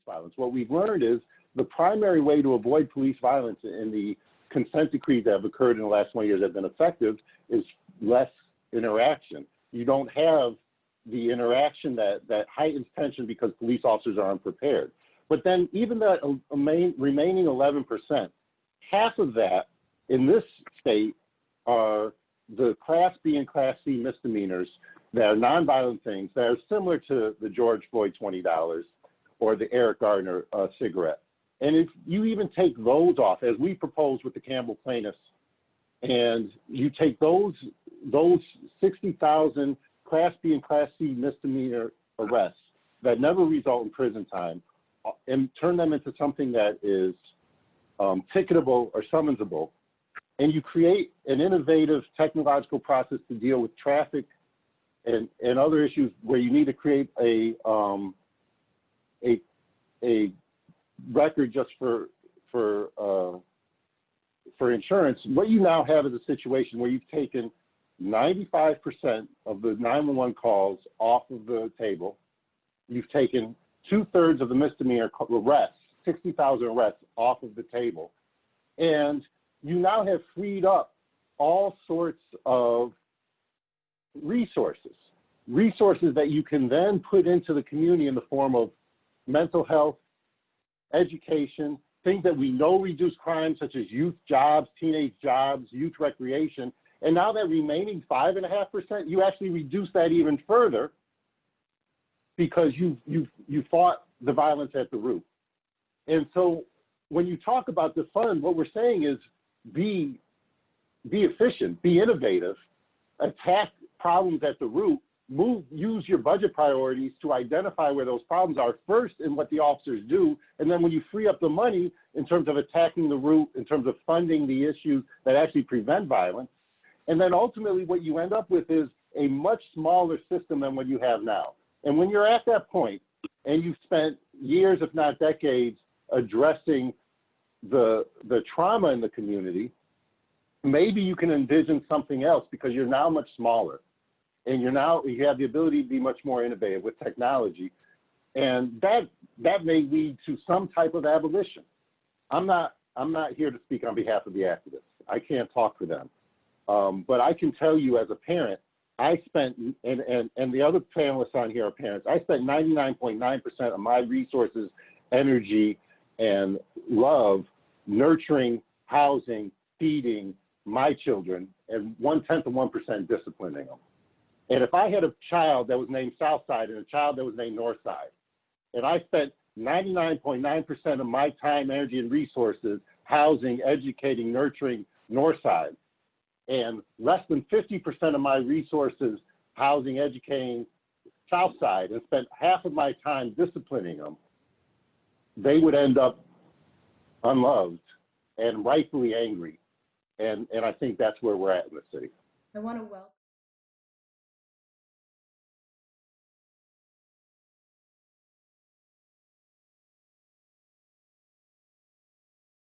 violence. What we've learned is the primary way to avoid police violence in the consent decrees that have occurred in the last 20 years that have been effective is less interaction. You don't have the interaction that heightens tension because police officers are unprepared. But then even that remaining 11%, half of that in this state are the Class B and Class C misdemeanors that are nonviolent things that are similar to the George Floyd $20 or the Eric Gardner cigarette. And if you even take those off, as we proposed with the Campbell plaintiffs, and you take those 60,000 Class B and Class C misdemeanor arrests that never result in prison time and turn them into something that is ticketable or summonsable, and you create an innovative technological process to deal with traffic and other issues where you need to create a record just for insurance, what you now have is a situation where you've taken 95% of the 911 calls off of the table. You've taken 2/3 of the misdemeanor arrests, 60,000 arrests off of the table. And you now have freed up all sorts of resources that you can then put into the community in the form of mental health, education, things that we know reduce crime, such as youth jobs, teenage jobs, youth recreation. And now that remaining 5.5%, you actually reduce that even further because you fought the violence at the root. And so when you talk about the fund, what we're saying is be efficient, be innovative, attack problems at the root, use your budget priorities to identify where those problems are first in what the officers do. And then when you free up the money in terms of attacking the root, in terms of funding the issues that actually prevent violence. And then ultimately what you end up with is a much smaller system than what you have now. And when you're at that point and you've spent years, if not decades, addressing the trauma in the community, maybe you can envision something else because you're now much smaller. And you have the ability to be much more innovative with technology. And that may lead to some type of abolition. I'm not here to speak on behalf of the activists. I can't talk for them. But I can tell you as a parent, I spent, and the other panelists on here are parents, I spent 99.9% of my resources, energy, and love nurturing, housing, feeding my children, and 0.1% disciplining them. And if I had a child that was named Southside and a child that was named Northside, and I spent 99.9% of my time, energy, and resources housing, educating, nurturing Northside, and less than 50% of my resources housing, educating Southside, and spent half of my time disciplining them, they would end up unloved and rightfully angry. And I think that's where we're at in the city. I want to welcome